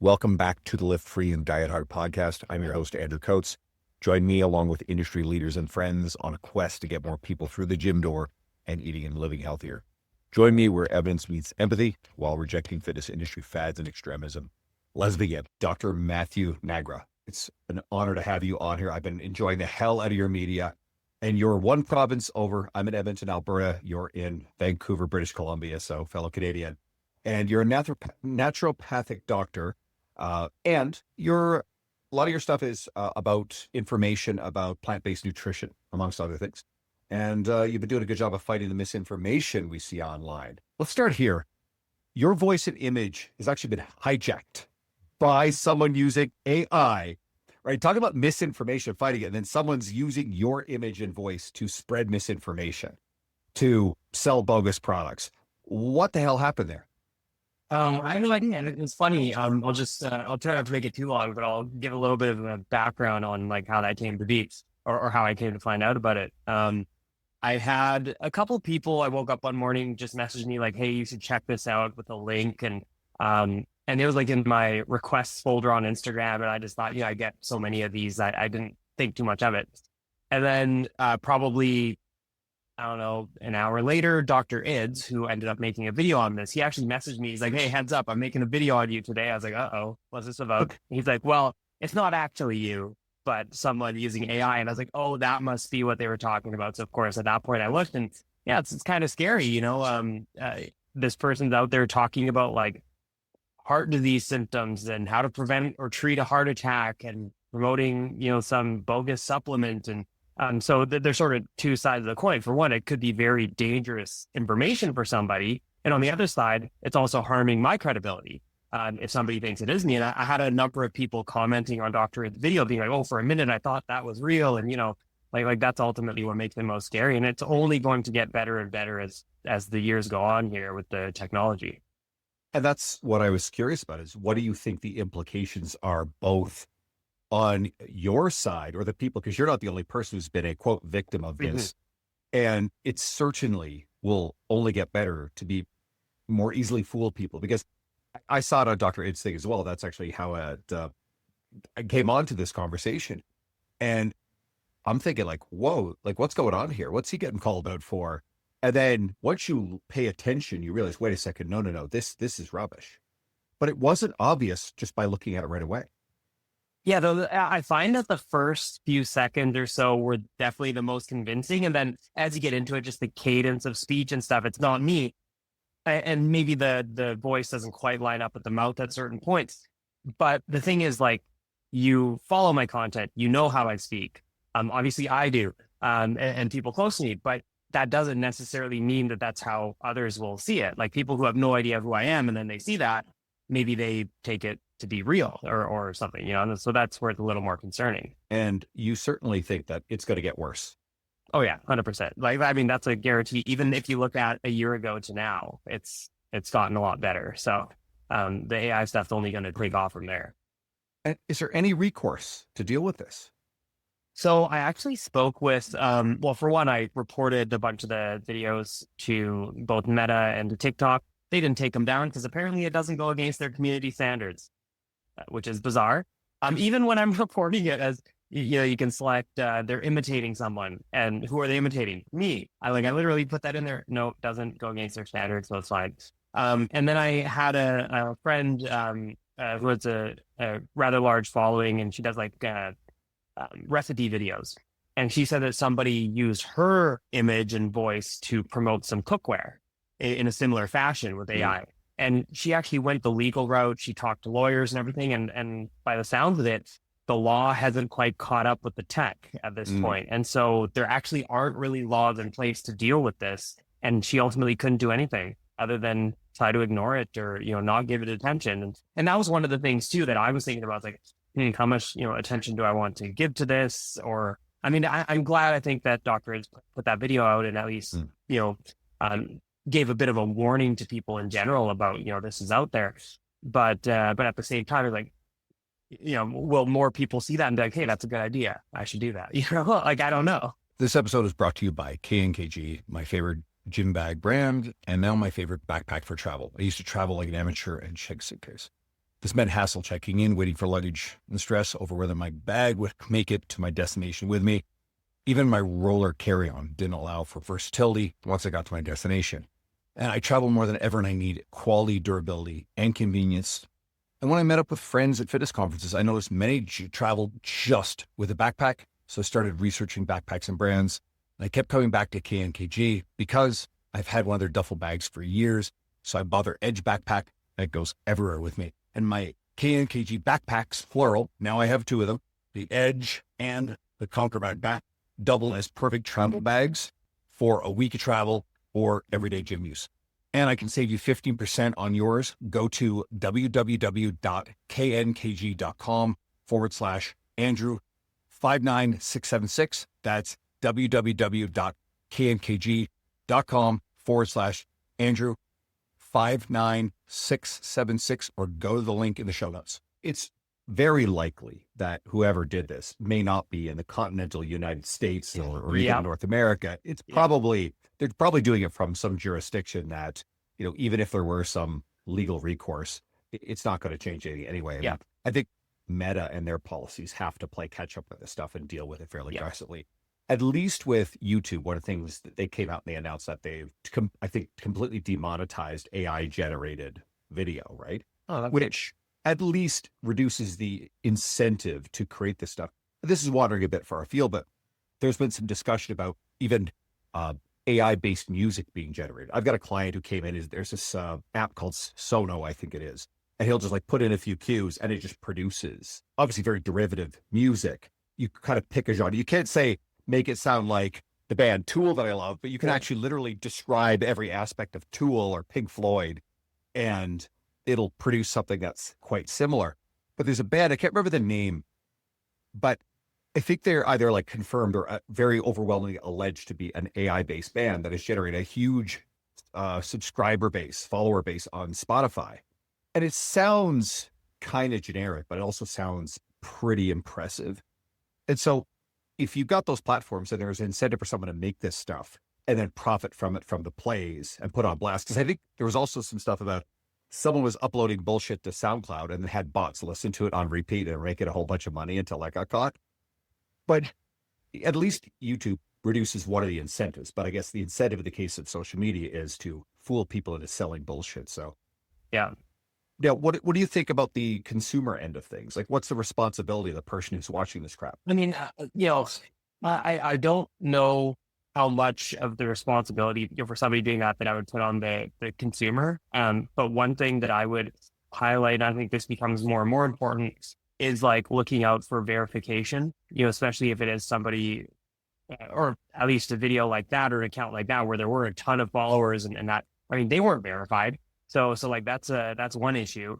Welcome back to the Lift Free and Diet Hard podcast. I'm your host, Andrew Coates. Join me along with industry leaders and friends on a quest to get more people through the gym door and eating and living healthier. Join me where evidence meets empathy while rejecting fitness industry fads and extremism. Let's begin. Dr. Matthew Nagra, it's an honor to have you on here. I've been enjoying the hell out of your media. And you're one province over. I'm in Edmonton, Alberta. You're in Vancouver, British Columbia, so fellow Canadian. And you're a naturopathic doctor. And a lot of your stuff is about information about plant-based nutrition, amongst other things. And you've been doing a good job of fighting the misinformation we see online. Let's start here. Your voice and image has actually been hijacked by someone using AI, right? Talk about misinformation, fighting it, and then someone's using your image and voice to spread misinformation, to sell bogus products. What the hell happened there? I have no idea. And it's funny. I'll try not to make it too long, but I'll give a little bit of a background on like how that came to be or how I came to find out about it. I had a couple people, I woke up one morning, just messaged me like, hey, you should check this out with a link. And it was like in my requests folder on Instagram. And I just thought, I get so many of these. I didn't think too much of it. And then probably, I don't know, an hour later, Dr. Ids, who ended up making a video on this, he actually messaged me. He's like, hey, heads up, I'm making a video on you today. I was like, uh-oh, what's this about? He's like, well, it's not actually you, but someone using AI. And I was like, oh, that must be what they were talking about. So of course, at that point I looked and yeah, it's kind of scary, this person's out there talking about like heart disease symptoms and how to prevent or treat a heart attack and promoting, some bogus supplement. And so there's sort of two sides of the coin. For one, it could be very dangerous information for somebody. And on the other side, it's also harming my credibility. If somebody thinks it is me. And I had a number of people commenting on Dr. Id's video being like, oh, for a minute, I thought that was real. And, like that's ultimately what makes it most scary. And it's only going to get better and better as the years go on here with the technology. And that's what I was curious about is what do you think the implications are both on your side or the people, because you're not the only person who's been a quote victim of this. And it certainly will only get better to be more easily fool people, because I saw it on Dr. Id's thing as well. That's actually how I came on to this conversation. And I'm thinking like, whoa, like what's going on here? What's he getting called out for? And then once you pay attention, you realize, wait a second, no, this is rubbish. But it wasn't obvious just by looking at it right away. Yeah, though I find that the first few seconds or so were definitely the most convincing. And then as you get into it, just the cadence of speech and stuff, it's not me. And maybe the voice doesn't quite line up with the mouth at certain points. But the thing is, like, you follow my content, you know how I speak. Obviously I do, and people close to me, but that doesn't necessarily mean that that's how others will see it. Like people who have no idea who I am, and then they see that, maybe they take it to be real or something, and so that's where it's a little more concerning. And you certainly think that it's going to get worse. Oh yeah, 100%. Like, I mean, that's a guarantee. Even if you look at a year ago to now, it's gotten a lot better. So the AI stuff's only going to take off from there. And is there any recourse to deal with this? So I actually spoke with, well, for one, I reported a bunch of the videos to both Meta and to TikTok. They didn't take them down because apparently it doesn't go against their community standards, which is bizarre. Even when I'm reporting it as, you can select, they're imitating someone. And who are they imitating? Me. I literally put that in there. No, it doesn't go against their standards, so it's fine. And then I had a friend who has a rather large following, and she does recipe videos. And she said that somebody used her image and voice to promote some cookware in a similar fashion with AI. And she actually went the legal route. She talked to lawyers and everything. And by the sounds of it, the law hasn't quite caught up with the tech at this point. And so there actually aren't really laws in place to deal with this. And she ultimately couldn't do anything other than try to ignore it or, not give it attention. And that was one of the things too, that I was thinking about, like, how much, attention do I want to give to this? Or, I mean, I'm glad, I think that Dr. has put that video out and at least, gave a bit of a warning to people in general about, this is out there. But at the same time, like, will more people see that and be like, hey, that's a good idea, I should do that? Like, I don't know. This episode is brought to you by K&KG, my favorite gym bag brand, and now my favorite backpack for travel. I used to travel like an amateur and check suitcase. This meant hassle checking in, waiting for luggage, and stress over whether my bag would make it to my destination with me. Even my roller carry-on didn't allow for versatility once I got to my destination. And I travel more than ever, and I need quality, durability, and convenience. And when I met up with friends at fitness conferences, I noticed many traveled just with a backpack. So I started researching backpacks and brands. And I kept coming back to KNKG because I've had one of their duffel bags for years. So I bought their Edge backpack that goes everywhere with me. And my KNKG backpacks, plural, now I have two of them, the Edge and the Conquer backpack, double as perfect travel bags for a week of travel or everyday gym use. And I can save you 15% on yours. Go to www.knkg.com/Andrew59676. That's www.knkg.com/Andrew59676, or go to the link in the show notes. It's very likely that whoever did this may not be in the continental United States or even North America. It's probably, they're probably doing it from some jurisdiction that, even if there were some legal recourse, it's not going to change anything anyway. Yeah. I think Meta and their policies have to play catch up with this stuff and deal with it fairly aggressively. At least with YouTube, one of the things that they came out and they announced that they've, I think, completely demonetized AI generated video, right? Which at least reduces the incentive to create this stuff. This is wandering a bit far afield, but there's been some discussion about even AI-based music being generated. I've got a client who came in, there's this app called Sono, I think it is, and he'll just put in a few cues and it just produces obviously very derivative music. You kind of pick a genre. You can't say, make it sound like the band Tool that I love, but you can actually literally describe every aspect of Tool or Pink Floyd, and it'll produce something that's quite similar. But there's a band, I can't remember the name, but I think they're either confirmed or very overwhelmingly alleged to be an AI-based band that has generated a huge subscriber base, follower base on Spotify. And it sounds kind of generic, but it also sounds pretty impressive. And so if you've got those platforms and there's an incentive for someone to make this stuff and then profit from it, from the plays and put on blast, because I think there was also some stuff about someone was uploading bullshit to SoundCloud and had bots listen to it on repeat and making a whole bunch of money until that got caught. But at least YouTube reduces one of the incentives. But I guess the incentive in the case of social media is to fool people into selling bullshit. So, yeah. Now, what do you think about the consumer end of things? What's the responsibility of the person who's watching this crap? I mean, I don't know how much of the responsibility for somebody doing that I would put on the consumer. But one thing that I would highlight, and I think this becomes more and more important, is looking out for verification, especially if it is somebody, or at least a video like that or an account like that, where there were a ton of followers and that, I mean, they weren't verified. So that's one issue.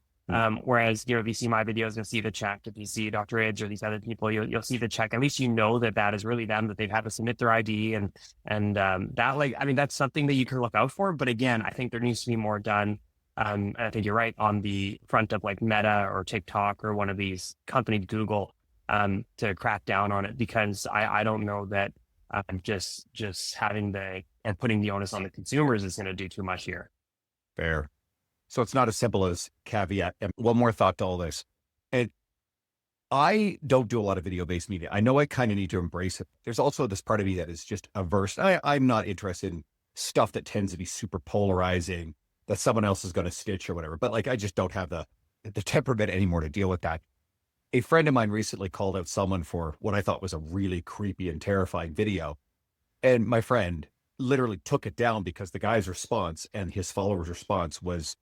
Whereas, if you see my videos, you'll see the check. If you see Dr. Edge or these other people, you'll see the check. At least that is really them, that they've had to submit their ID and that, that's something that you can look out for. But again, I think there needs to be more done. I think you're right on the front of Meta or TikTok or one of these companies, Google, to crack down on it, because I don't know that just having and putting the onus on the consumers is going to do too much here. Fair. So it's not as simple as caveat. And one more thought to all this. And I don't do a lot of video-based media. I know I kind of need to embrace it. There's also this part of me that is just averse. I'm not interested in stuff that tends to be super polarizing, that someone else is going to stitch or whatever. But I just don't have the temperament anymore to deal with that. A friend of mine recently called out someone for what I thought was a really creepy and terrifying video. And my friend literally took it down because the guy's response and his followers' response was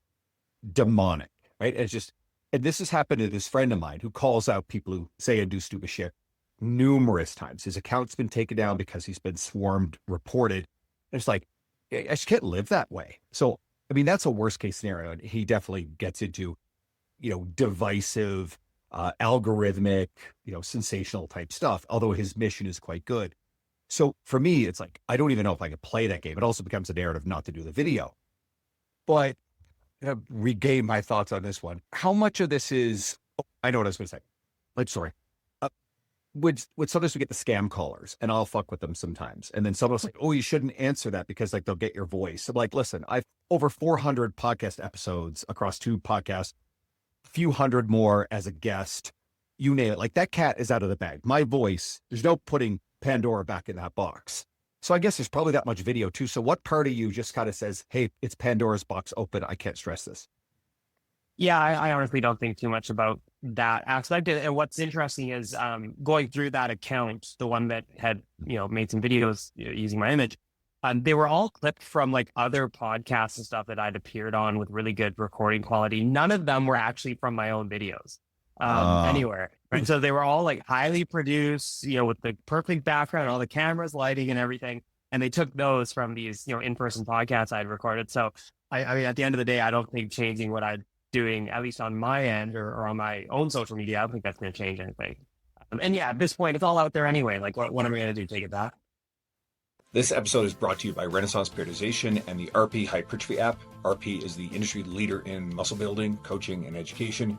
demonic, right? And this has happened to this friend of mine who calls out people who say and do stupid shit numerous times. His account's been taken down because he's been swarmed, reported. And it's I just can't live that way. So, I mean, that's a worst case scenario. And he definitely gets into, divisive, algorithmic, sensational type stuff, although his mission is quite good. So for me, it's I don't even know if I could play that game. It also becomes a narrative not to do the video. But regain my thoughts on this one. How much of this is, I know what I was going to say. Sorry. Would sometimes we get the scam callers and I'll fuck with them sometimes. And then someone's oh, you shouldn't answer that because they'll get your voice. I'm listen, I've over 400 podcast episodes across 2 podcasts, few hundred more as a guest. You name it. Like that cat is out of the bag. My voice, there's no putting Pandora back in that box. So I guess there's probably that much video too. So what part of you just kind of says, hey, it's Pandora's box open. I can't stress this. Yeah, I honestly don't think too much about that aspect. And what's interesting is going through that account, the one that had, made some videos using my image, they were all clipped from like other podcasts and stuff that I'd appeared on with really good recording quality. None of them were actually from my own videos anywhere. Right. So they were all like highly produced, with the perfect background, all the cameras, lighting and everything. And they took those from these, in-person podcasts I'd recorded. So I mean, at the end of the day, I don't think changing what I'd doing, at least on my end or on my own social media, I don't think that's going to change anything. And yeah, at this point, it's all out there anyway. Like, what am I going to do? Take it back? This episode is brought to you by Renaissance Periodization and the RP Hypertrophy app. RP is the industry leader in muscle building, coaching, and education.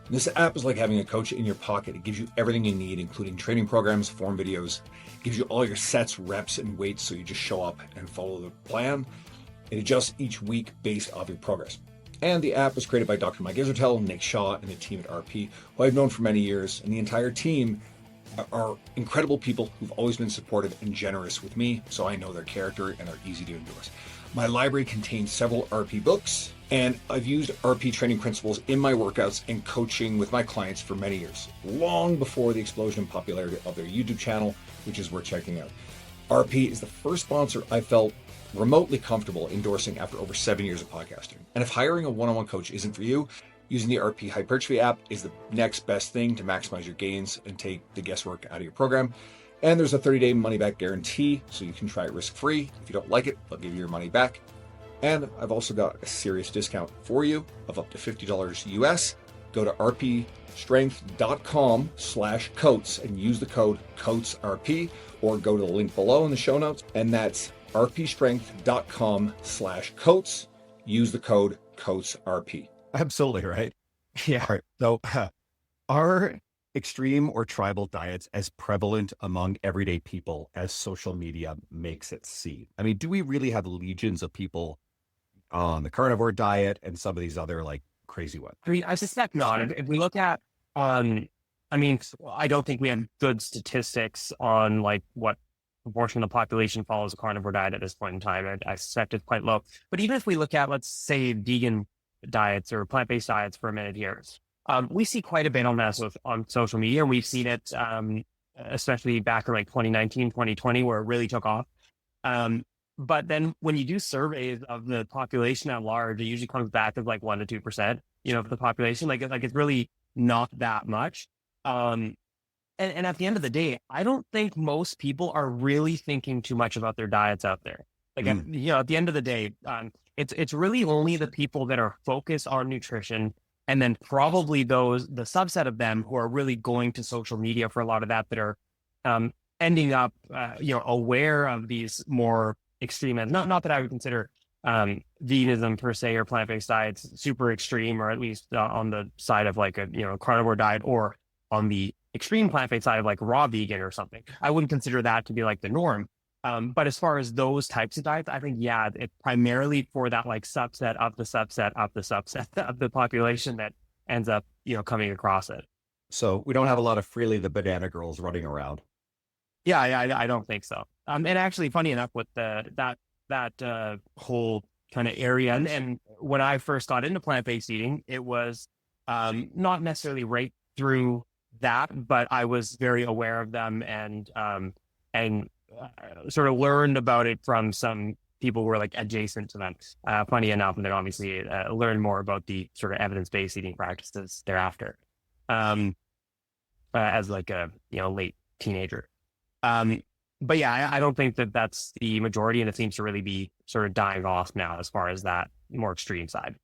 And this app is like having a coach in your pocket. It gives you everything you need, including training programs, form videos. It gives you all your sets, reps, and weights, so you just show up and follow the plan. It adjusts each week based off your progress. And the app was created by Dr. Mike Israetel, Nick Shaw, and the team at RP, who I've known for many years. And the entire team are incredible people who've always been supportive and generous with me, so I know their character and are easy to endorse. My library contains several RP books, and I've used RP training principles in my workouts and coaching with my clients for many years, long before the explosion in popularity of their YouTube channel, which is worth checking out. RP is the first sponsor I felt remotely comfortable endorsing after over 7 years of podcasting. And if hiring a one-on-one coach isn't for you, using the RP Hypertrophy app is the next best thing to maximize your gains and take the guesswork out of your program. And there's a 30-day money-back guarantee, so you can try it risk-free. If you don't like it, they'll give you your money back. And I've also got a serious discount for you of up to $50 US. Go to rpstrength.com/coats and use the code COATSRP, or go to the link below in the show notes, and that's rpstrength.com/coats. Use the code COATSRP. Absolutely right. Yeah. All right. So are extreme or tribal diets as prevalent among everyday people as social media makes it seem? I mean, do we really have legions of people on the carnivore diet and some of these other like crazy ones? I mean, I suspect not. If we look at, I don't think we have good statistics on like what proportion of the population follows a carnivore diet at this point in time. I suspect it's quite low. But even if we look at, let's say, vegan diets or plant-based diets for a minute here, we see quite a bit on that on social media. We've seen it, especially back in like 2019, 2020, where it really took off. But then when you do surveys of the population at large, it usually comes back as like 1% to 2%, of the population. Like it's really not that much. And at the end of the day, I don't think most people are really thinking too much about their diets out there. Like, at the end of the day, it's really only the people that are focused on nutrition, and then probably the subset of them who are really going to social media for a lot of that are ending up, aware of these more extreme ends. Not that I would consider veganism per se or plant-based diets super extreme, or at least on the side of like a carnivore diet, or on the extreme plant-based side of like raw vegan or something. I wouldn't consider that to be like the norm. But as far as those types of diets, I think, yeah, it's primarily for that like subset of the subset of the subset of the population that ends up, coming across it. So we don't have a lot of Freely the Banana Girls running around. Yeah, I don't think so. And actually, funny enough, with that whole kind of area, and when I first got into plant-based eating, it was not necessarily right through that, but I was very aware of them and sort of learned about it from some people who were like adjacent to them. Funny enough, and then obviously learned more about the sort of evidence-based eating practices thereafter, as like a late teenager. But yeah, I don't think that that's the majority, and it seems to really be sort of dying off now as far as that more extreme side.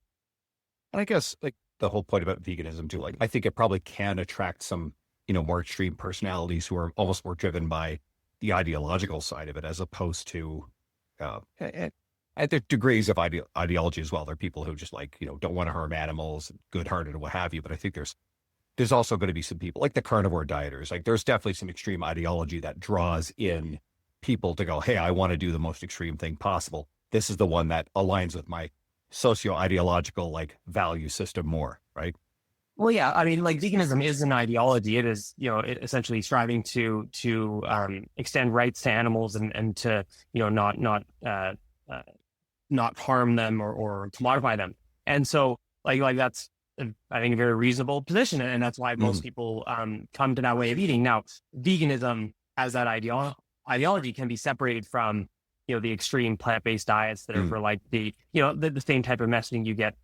And I guess like the whole point about veganism too, like I think it probably can attract some, more extreme personalities who are almost more driven by the ideological side of it, as opposed to at the degrees of ideology as well. There are people who just like, don't want to harm animals, good-hearted and what have you. But I think there's also going to be some people like the carnivore dieters. Like there's definitely some extreme ideology that draws in people to go, hey, I want to do the most extreme thing possible. This is the one that aligns with my socio-ideological like value system more, right? Well, yeah, I mean, like veganism is an ideology. It is, essentially striving to extend rights to animals and to, uh, not harm them or commodify them. And so, like that's, I think, a very reasonable position, and that's why most people come to that way of eating. Now, veganism as that ideology can be separated from, the extreme plant-based diets that are for like the same type of messaging you get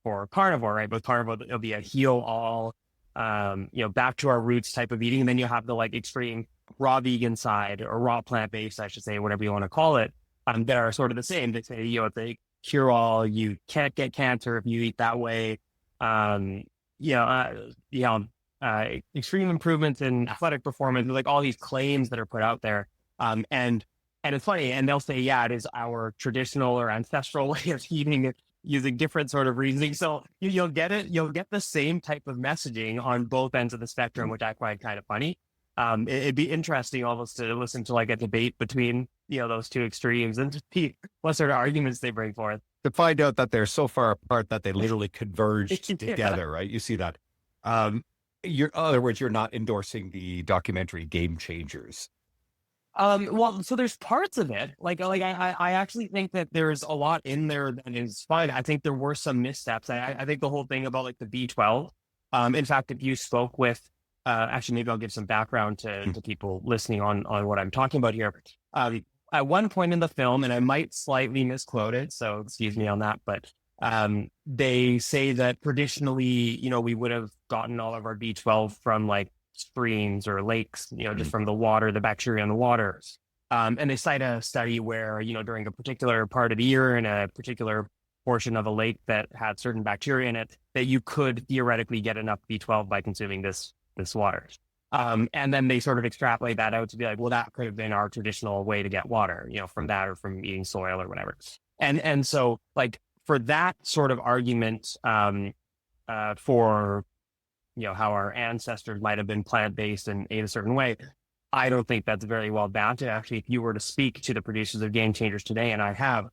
for carnivore, right? But carnivore, it'll be a heal all, back to our roots type of eating. And then you have the like extreme raw vegan side, or raw plant-based, I should say, whatever you want to call it, that are sort of the same. They say, it's a cure all. You can't get cancer if you eat that way. Um, extreme improvements in athletic performance, like all these claims that are put out there. And it's funny, and they'll say, yeah, it is our traditional or ancestral way of eating it, using different sort of reasoning. So you'll get it. You'll get the same type of messaging on both ends of the spectrum, which I find kind of funny. It'd be interesting almost to listen to like a debate between, those two extremes and just see what sort of arguments they bring forth. To find out that they're so far apart that they literally converge together, right? You see that. In other words, you're not endorsing the documentary Game Changers. Well, so there's parts of it, I actually think that there's a lot in there that is fine. I think there were some missteps. I think the whole thing about like the B12. In fact, if you spoke with, actually, maybe I'll give some background to people listening on what I'm talking about here. At one point in the film, and I might slightly misquote it, so excuse me on that, but they say that traditionally, we would have gotten all of our B12 from like streams or lakes, just from the water, the bacteria in the water. And they cite a study where, during a particular part of the year in a particular portion of a lake that had certain bacteria in it, that you could theoretically get enough B12 by consuming this water. And then they sort of extrapolate that out to be like, well, that could have been our traditional way to get water, from that or from eating soil or whatever. And so like for that sort of argument, for how our ancestors might have been plant-based and ate a certain way, I don't think that's very well bounded. Actually, if you were to speak to the producers of Game Changers today, and I have,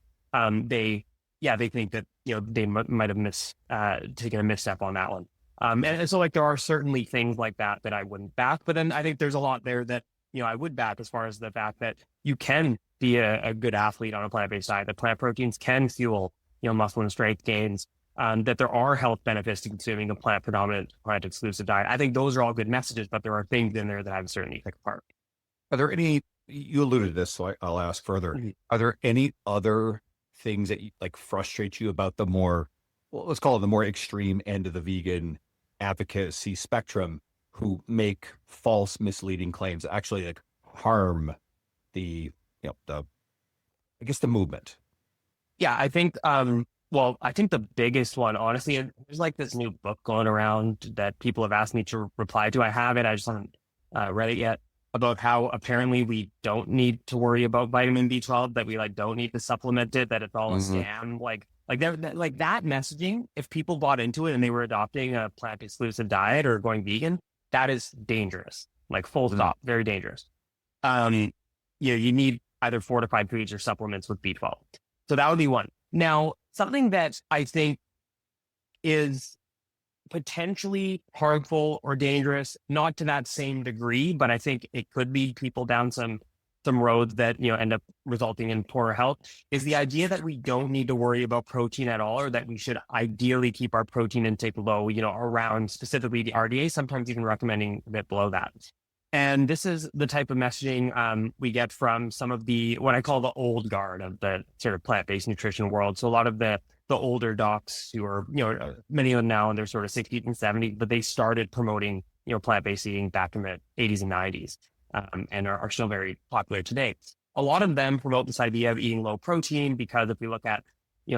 they think that, they might have taken a misstep on that one. And so like there are certainly things like that I wouldn't back, but then I think there's a lot there that, I would back, as far as the fact that you can be a good athlete on a plant-based diet, that plant proteins can fuel, muscle and strength gains, that there are health benefits to consuming a plant-predominant, plant-exclusive diet. I think those are all good messages, but there are things in there that I would certainly pick apart. Are there any, you alluded to this, so I'll ask further. Are there any other things that like frustrate you about the more, well, let's call it the more extreme end of the vegan advocacy spectrum, who make false, misleading claims that actually like harm the movement? Yeah, I think, well, I think the biggest one, honestly, there's like this new book going around that people have asked me to reply to. I haven't, I just haven't read it yet, about how apparently we don't need to worry about vitamin B12, that we like don't need to supplement it, that it's all a scam. Like that messaging, if people bought into it and they were adopting a plant exclusive diet or going vegan, that is dangerous. Like full stop, very dangerous. You need either fortified foods or supplements with B12. So that would be one. Now, something that I think is potentially harmful or dangerous, not to that same degree, but I think it could lead people down some roads that, end up resulting in poorer health, is the idea that we don't need to worry about protein at all, or that we should ideally keep our protein intake low, around specifically the RDA, sometimes even recommending a bit below that. And this is the type of messaging we get from some of the, what I call the old guard of the sort of plant-based nutrition world. So a lot of the older docs who are, many of them now in their sort of 60s and 70s, but they started promoting, plant-based eating back in the 80s and 90s, and are still very popular today. A lot of them promote this idea of eating low protein because if we look at,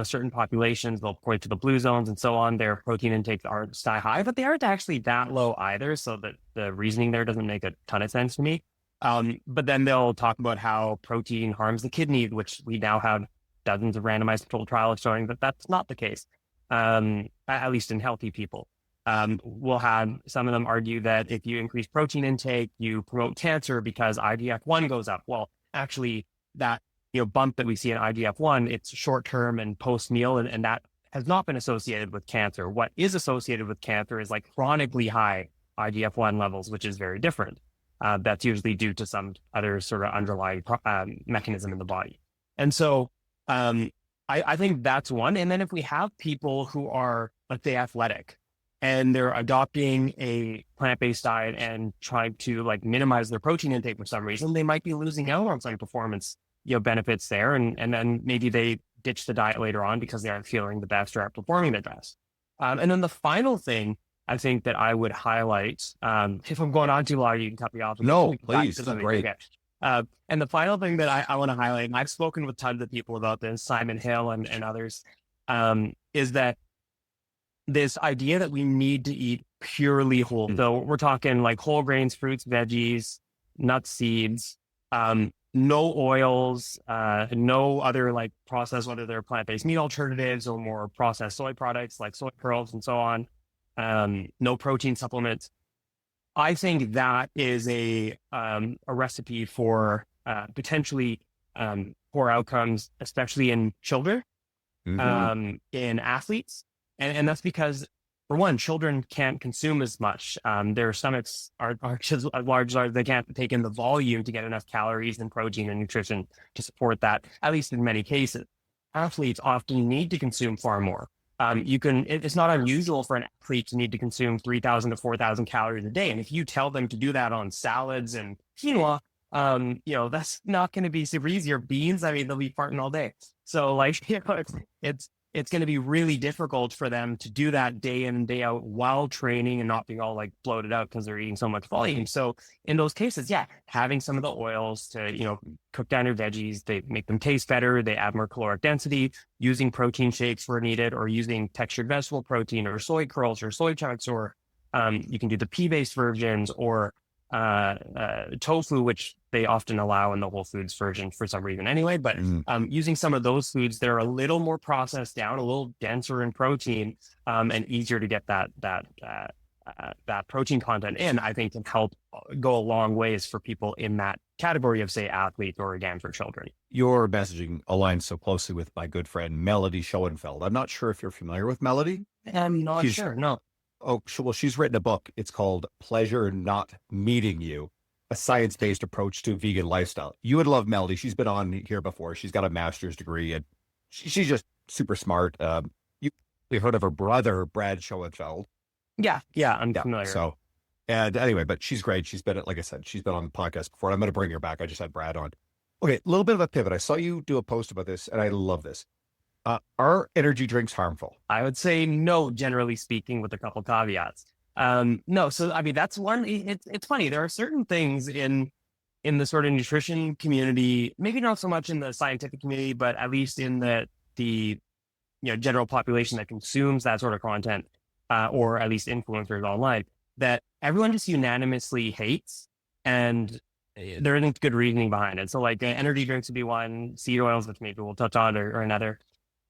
certain populations, they'll point to the blue zones and so on, their protein intakes aren't sky high, but they aren't actually that low either. So that the reasoning there doesn't make a ton of sense to me. But then they'll talk about how protein harms the kidney, which we now have dozens of randomized controlled trials showing that that's not the case, at least in healthy people. We'll have some of them argue that if you increase protein intake, you promote cancer because IGF-1 goes up. Well, actually, that bump that we see in IGF-1, it's short-term and post-meal, and that has not been associated with cancer. What is associated with cancer is like chronically high IGF-1 levels, which is very different. That's usually due to some other sort of underlying mechanism in the body. And so I think that's one. And then if we have people who are, let's say, athletic, and they're adopting a plant-based diet and trying to like minimize their protein intake for some reason, they might be losing out on some performance, benefits there. And then maybe they ditch the diet later on because they aren't feeling the best or aren't performing the best. And then the final thing I think that I would highlight, if I'm going on too long, you can cut me off. No, please. This is great. Okay. And the final thing that I want to highlight, and I've spoken with tons of people about this, Simon Hill and others, is that this idea that we need to eat purely whole. So we're talking like whole grains, fruits, veggies, nuts, seeds, no oils, no other like processed, whether they're plant-based meat alternatives or more processed soy products like soy pearls and so on. No protein supplements. I think that is a recipe for potentially poor outcomes, especially in children, in athletes. And that's because, for one, children can't consume as much. Their stomachs are just as large as they can't take in the volume to get enough calories and protein and nutrition to support that, at least in many cases. Athletes often need to consume far more. It's not unusual for an athlete to need to consume 3,000 to 4,000 calories a day. And if you tell them to do that on salads and quinoa, that's not going to be super easy. Or beans, I mean, they'll be farting all day. So like, it's going to be really difficult for them to do that day in and day out while training and not being all like bloated out because they're eating so much volume. So in those cases, having some of the oils to, cook down your veggies, they make them taste better. They add more caloric density, using protein shakes where needed, or using textured vegetable protein or soy curls or soy chunks, or you can do the pea-based versions or tofu, which they often allow in the whole foods version for some reason anyway, but using some of those foods that are a little more processed down, a little denser in protein, and easier to get that protein content in, I think can help go a long ways for people in that category of, say, athletes or again for children. Your messaging aligns so closely with my good friend Melody Schoenfeld. I'm not sure if you're familiar with Melody. I'm not sure, no. Oh, well, she's written a book. It's called Pleasure Not Meeting You, a science-based approach to vegan lifestyle. You would love Melody. She's been on here before. She's got a master's degree and she's just super smart. You've heard of her brother, Brad Schoenfeld. Yeah, I'm familiar. So, and anyway, but she's great. She's been, like I said, she's been on the podcast before. I'm going to bring her back. I just had Brad on. Okay, a little bit of a pivot. I saw you do a post about this and I love this. Are energy drinks harmful? I would say no, generally speaking, with a couple caveats. No, so I mean that's one. It's funny. There are certain things in the sort of nutrition community, maybe not so much in the scientific community, but at least in the general population that consumes that sort of content, or at least influencers online, that everyone just unanimously hates, and there isn't good reasoning behind it. So like energy drinks would be one, seed oils, which maybe we'll touch on, or another.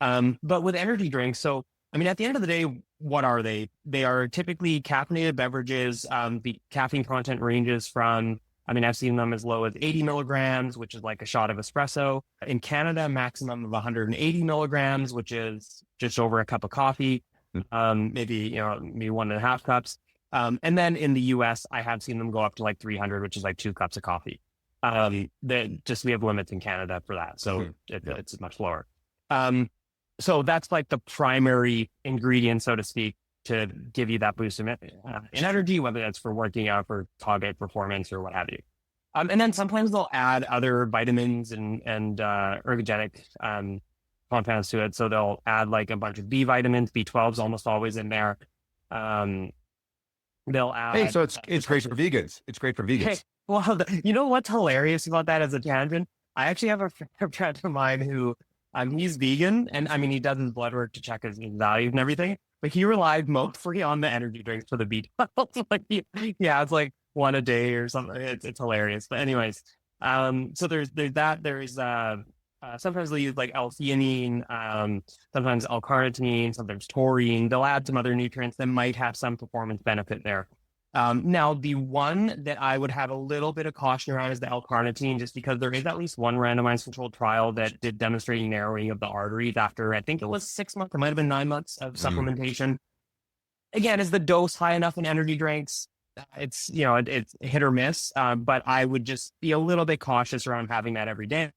But with energy drinks, so, I mean, at the end of the day, what are they? They are typically caffeinated beverages. The caffeine content ranges from, I mean, I've seen them as low as 80 milligrams, which is like a shot of espresso. In Canada, maximum of 180 milligrams, which is just over a cup of coffee, maybe 1.5 cups. And then in the US, I have seen them go up to like 300, which is like 2 cups of coffee. We have limits in Canada for that. So it's much lower. So that's like the primary ingredient, so to speak, to give you that boost in energy, whether that's for working out, for target performance, or what have you. And then sometimes they'll add other vitamins and ergogenic compounds to it. So they'll add like a bunch of B vitamins, B12's almost always in there. They'll add. Hey, so it's great for vegans. It's great for vegans. Hey, well, you know what's hilarious about that as a tangent? I actually have a friend of mine who. He's vegan, and I mean, he does his blood work to check his values and everything, but he relied mostly on the energy drinks for the B12. Like, it's like one a day or something. It's hilarious. But anyways, so there's that. There's sometimes they use like L-theanine, sometimes L-carnitine, sometimes taurine. They'll add some other nutrients that might have some performance benefit there. Now, the one that I would have a little bit of caution around is the L-carnitine, just because there is at least one randomized controlled trial that did demonstrate narrowing of the arteries after, I think it was 6 months, it might have been 9 months of supplementation. Again, is the dose high enough in energy drinks? It's, it's hit or miss, but I would just be a little bit cautious around having that every day.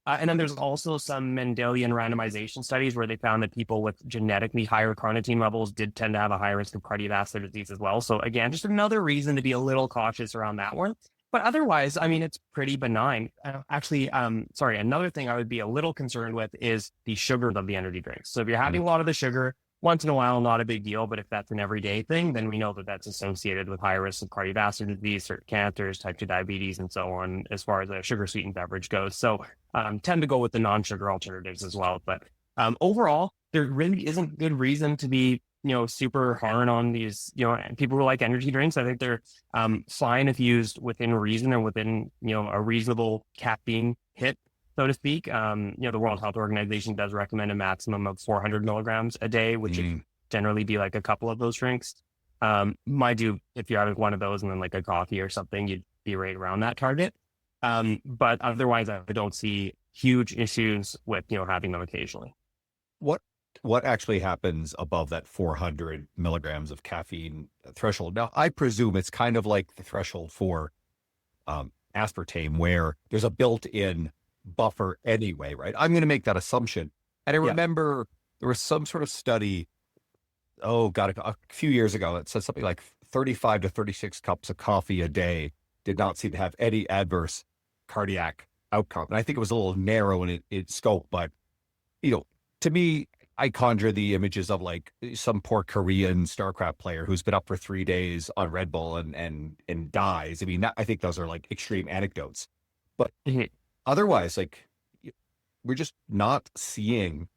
And then there's also some Mendelian randomization studies where they found that people with genetically higher carnitine levels did tend to have a higher risk of cardiovascular disease as well. So again, just another reason to be a little cautious around that one. But otherwise, I mean, it's pretty benign. Another thing I would be a little concerned with is the sugar of the energy drinks. So if you're having a lot of the sugar, once in a while, not a big deal. But if that's an everyday thing, then we know that that's associated with higher risk of cardiovascular disease, certain cancers, type 2 diabetes, and so on, as far as a sugar-sweetened beverage goes. So tend to go with the non-sugar alternatives as well. But overall, there really isn't good reason to be, super hard on these, people who like energy drinks. I think they're fine if used within reason or within, a reasonable caffeine hit, so to speak. The World Health Organization does recommend a maximum of 400 milligrams a day, which would generally be like a couple of those drinks. Mind you, if you're having one of those and then like a coffee or something, you'd be right around that target. But otherwise, I don't see huge issues with, having them occasionally. What actually happens above that 400 milligrams of caffeine threshold? Now, I presume it's kind of like the threshold for aspartame, where there's a built-in buffer anyway, right? I'm going to make that assumption. And I remember there was some sort of study, a few years ago, that said something like 35 to 36 cups of coffee a day did not seem to have any adverse cardiac outcome. And I think it was a little narrow in its scope, but, to me, I conjure the images of like some poor Korean StarCraft player who's been up for 3 days on Red Bull and dies. I mean, I think those are like extreme anecdotes, but otherwise, like, we're just not seeing,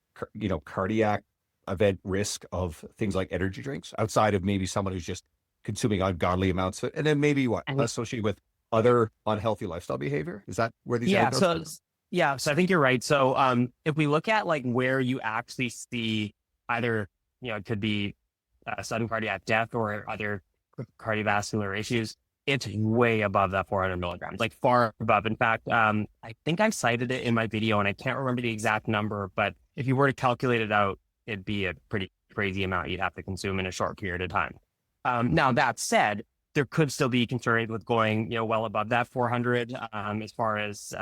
cardiac event risk of things like energy drinks outside of maybe someone who's just consuming ungodly amounts of it. And then maybe associated with other unhealthy lifestyle behavior. Is that where these anecdotes? So I think you're right. So if we look at like where you actually see either, it could be sudden cardiac death or other cardiovascular issues, it's way above that 400 milligrams, like far above. In fact, I think I cited it in my video and I can't remember the exact number, but if you were to calculate it out, it'd be a pretty crazy amount you'd have to consume in a short period of time. Now, that said, there could still be concerns with going, well above that 400 as far as,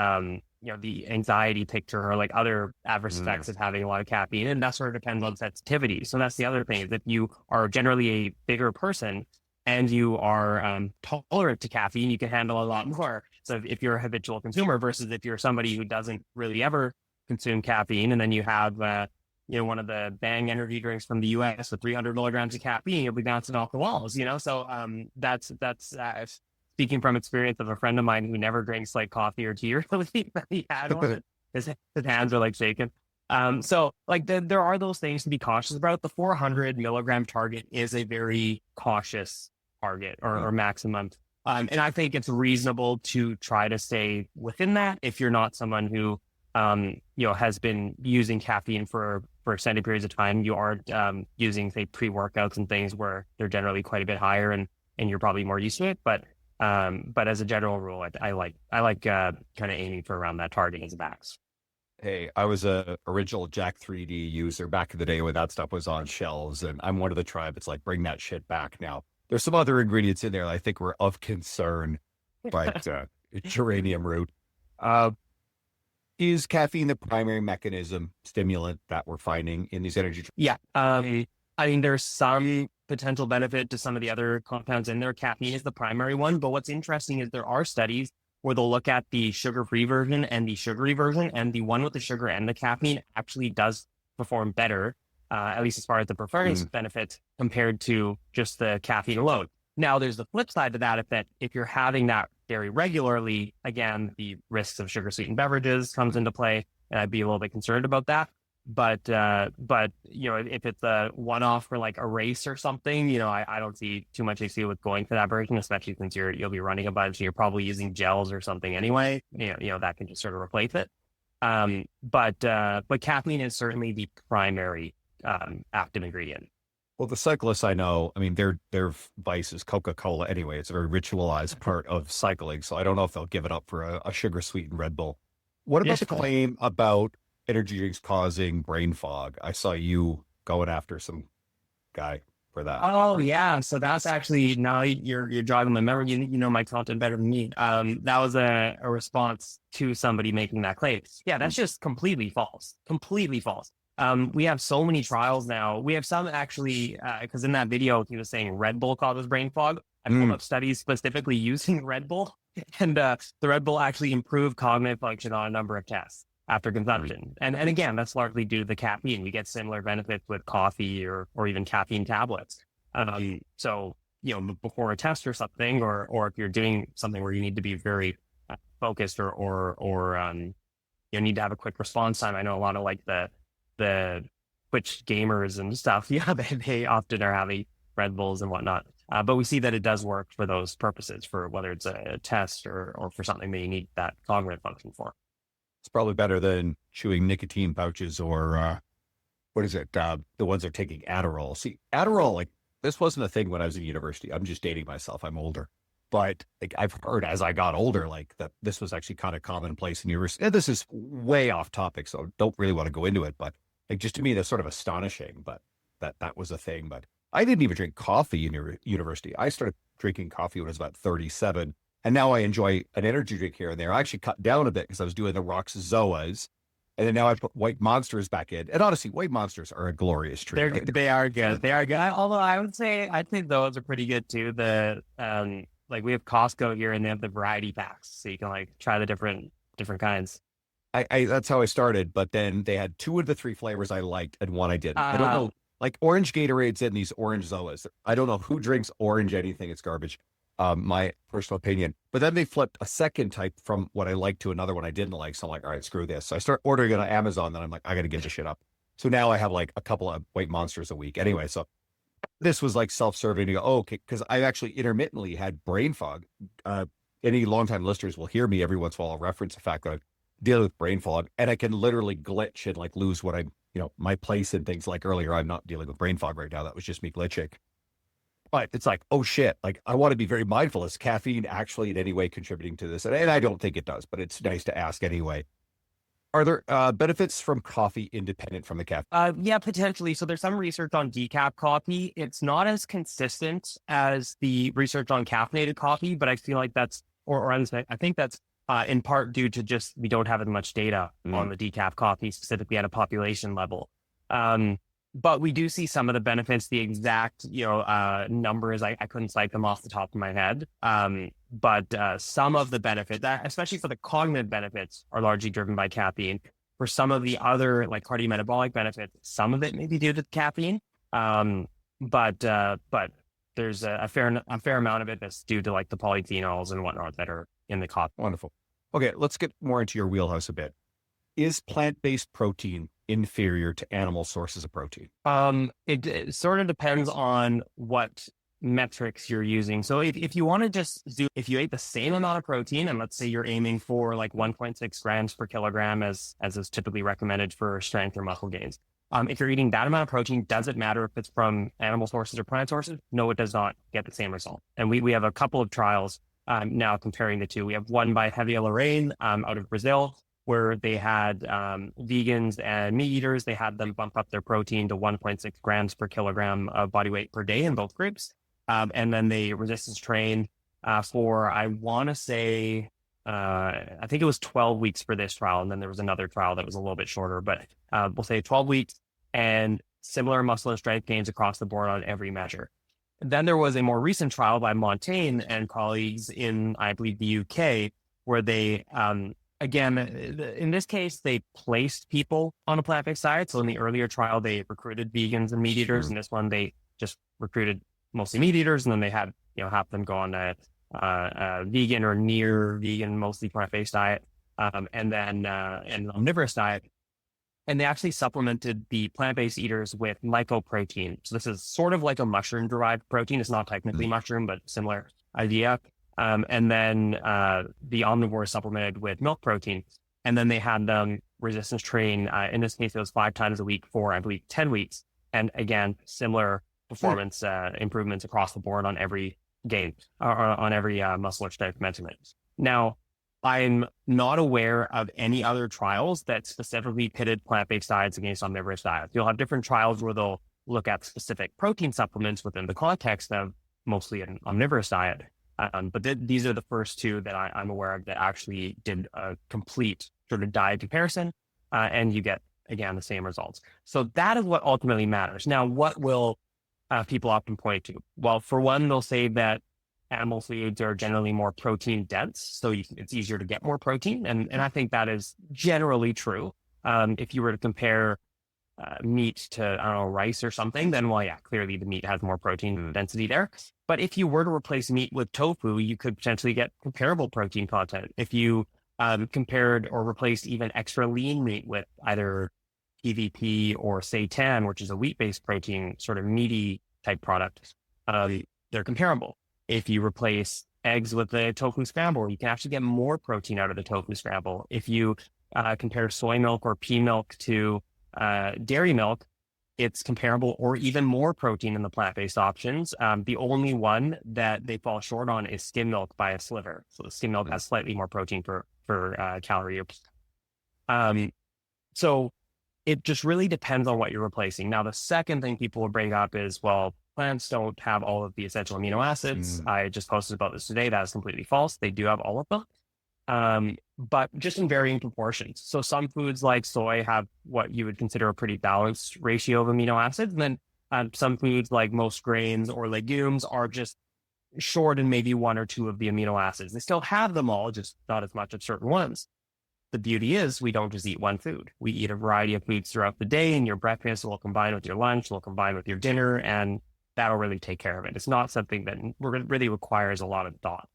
the anxiety picture or like other adverse effects of having a lot of caffeine. And that sort of depends on sensitivity. So that's the other thing, is if you are generally a bigger person and you are tolerant to caffeine, you can handle a lot more. So if you're a habitual consumer versus if you're somebody who doesn't really ever consume caffeine, and then you have, one of the Bang energy drinks from the US with 300 milligrams of caffeine, you'll be bouncing off the walls, So that's speaking from experience of a friend of mine who never drinks like coffee or tea or something. He had one. His hands are like shaking. So like there are those things to be cautious about. The 400 milligram target is a very cautious target or maximum. And I think it's reasonable to try to stay within that if you're not someone who, has been using caffeine for extended periods of time. You aren't using, say, pre-workouts and things where they're generally quite a bit higher and you're probably more used to it. But as a general rule, I like kind of aiming for around that target as a max. Hey, I was a original Jack 3D user back in the day when that stuff was on shelves, and I'm one of the tribe. It's like, bring that shit back now. There's some other ingredients in there that I think were of concern, like geranium root. Is caffeine the primary mechanism stimulant that we're finding in these energy drinks? Yeah. I mean, there's some potential benefit to some of the other compounds in there. Caffeine is the primary one, but what's interesting is there are studies where they'll look at the sugar-free version and the sugary version, and the one with the sugar and the caffeine actually does perform better, at least as far as the performance benefits compared to just the caffeine alone. Now, there's the flip side to that, if you're having that very regularly, again, the risks of sugar-sweetened beverages comes into play, and I'd be a little bit concerned about that. But if it's a one-off for like a race or something, I don't see too much issue with going for that version, especially since you'll be running a bunch and you're probably using gels or something anyway. That can just sort of replace it. But caffeine is certainly the primary active ingredient. Well, the cyclists I know, I mean, their vice is Coca-Cola anyway. It's a very ritualized part of cycling. So I don't know if they'll give it up for a sugar-sweetened Red Bull. What Yeah. about the claim about energy drinks causing brain fog? I saw you going after some guy for that. Oh yeah, so that's actually now you're jogging my memory. You know my content better than me. That was a response to somebody making that claim. Yeah, that's just completely false. Completely false. We have so many trials now. We have some actually because in that video he was saying Red Bull causes brain fog. I pulled up studies specifically using Red Bull, and the Red Bull actually improved cognitive function on a number of tests after consumption. And again, that's largely due to the caffeine. We get similar benefits with coffee or even caffeine tablets. So, before a test or something, or if you're doing something where you need to be very focused or you need to have a quick response time. I know a lot of like the Twitch gamers and stuff. Yeah, they often are having Red Bulls and whatnot. But we see that it does work for those purposes, for whether it's a test or for something that you need that cognitive function for. It's probably better than chewing nicotine pouches or what is it? The ones that are taking Adderall. See, Adderall, like this wasn't a thing when I was in university. I'm just dating myself. I'm older. But like I've heard as I got older, like that this was actually kind of commonplace in university. And this is way off topic, so don't really want to go into it. But like just to me, that's sort of astonishing. But that was a thing. But I didn't even drink coffee in university. I started drinking coffee when I was about 37. And now I enjoy an energy drink here and there. I actually cut down a bit because I was doing the Rocks Zoas. And then now I put White Monsters back in. And honestly, White Monsters are a glorious treat. They are good. They are good. Although I think those are pretty good too. Like we have Costco here and they have the variety packs. So you can like try the different kinds. I that's how I started. But then they had 2 of the 3 flavors I liked and 1 I didn't. I don't know. Like orange Gatorades and these orange Zoas. I don't know who drinks orange anything. It's garbage. My personal opinion. But then they flipped a second type from what I liked to another one I didn't like. So I'm like, all right, screw this. So I start ordering it on Amazon. Then I'm like, I got to give this shit up. So now I have like a couple of White Monsters a week. Anyway, so this was like self-serving to go, oh, okay, because I actually intermittently had brain fog. Any longtime listeners will hear me every once in a while. I'll reference the fact that I'm dealing with brain fog and I can literally glitch and like lose what I'm, my place and things. Like earlier, I'm not dealing with brain fog right now. That was just me glitching. But it's like, oh shit, like I want to be very mindful. Is caffeine actually in any way contributing to this? And I don't think it does, but it's nice to ask anyway. Are there benefits from coffee independent from the caffeine? Yeah, potentially. So there's some research on decaf coffee. It's not as consistent as the research on caffeinated coffee, but I feel like that's, I think that's in part due to just we don't have as much data on the decaf coffee, specifically at a population level. But we do see some of the benefits, the exact, numbers. I couldn't cite them off the top of my head. But some of the benefits, especially for the cognitive benefits, are largely driven by caffeine. For some of the other like cardiometabolic benefits, some of it may be due to caffeine. But there's a fair amount of it that's due to like the polyphenols and whatnot that are in the coffee. Wonderful. Okay, let's get more into your wheelhouse a bit. Is plant-based protein inferior to animal sources of protein? It sort of depends on what metrics you're using. So if you want to just if you ate the same amount of protein, and let's say you're aiming for like 1.6 grams per kilogram as is typically recommended for strength or muscle gains. If you're eating that amount of protein, does it matter if it's from animal sources or plant sources? No, it does not get the same result. And we have a couple of trials now comparing the two. We have one by Javier Lorraine out of Brazil, where they had vegans and meat eaters. They had them bump up their protein to 1.6 grams per kilogram of body weight per day in both groups. And then they resistance trained for, I want to say, I think it was 12 weeks for this trial. And then there was another trial that was a little bit shorter, but we'll say 12 weeks and similar muscle and strength gains across the board on every measure. Then there was a more recent trial by Montaigne and colleagues in, I believe, the UK, where they, again, in this case, they placed people on a plant-based diet. So in the earlier trial, they recruited vegans and meat eaters. In this one, they just recruited mostly meat eaters, and then they had, half them go on a vegan or near vegan, mostly plant-based diet, and then an omnivorous diet. And they actually supplemented the plant-based eaters with mycoprotein. So this is sort of like a mushroom-derived protein. It's not technically mushroom, but similar idea. And then the omnivores supplemented with milk protein. And then they had them resistance train. In this case, it was 5 times a week for, I believe, 10 weeks. And again, similar performance improvements across the board on every gain or on every muscle or strength measurement. Now, I'm not aware of any other trials that specifically pitted plant-based diets against omnivorous diets. You'll have different trials where they'll look at specific protein supplements within the context of mostly an omnivorous diet. But these are the first two that I'm aware of that actually did a complete sort of diet comparison, and you get, again, the same results. So that is what ultimately matters. Now, what will people often point to? Well, for one, they'll say that animal foods are generally more protein dense, so it's easier to get more protein. And I think that is generally true. If you were to compare meat to, I don't know, rice or something, then, well, yeah, clearly the meat has more protein density there. But if you were to replace meat with tofu, you could potentially get comparable protein content. If you compared or replaced even extra lean meat with either PVP or seitan, which is a wheat-based protein, sort of meaty type product, they're comparable. If you replace eggs with the tofu scramble, you can actually get more protein out of the tofu scramble. If you compare soy milk or pea milk to dairy milk, it's comparable or even more protein in the plant-based options. The only one that they fall short on is skim milk by a sliver. So the skim milk has slightly more protein per calorie. So it just really depends on what you're replacing. Now, the second thing people will bring up is, well, plants don't have all of the essential amino acids. I just posted about this today. That is completely false. They do have all of them, but just in varying proportions. So some foods like soy have what you would consider a pretty balanced ratio of amino acids. And then some foods like most grains or legumes are just short in maybe one or two of the amino acids. They still have them all, just not as much of certain ones. The beauty is we don't just eat one food. We eat a variety of foods throughout the day, and your breakfast will combine with your lunch, will combine with your dinner, and that'll really take care of it. It's not something that really requires a lot of thought.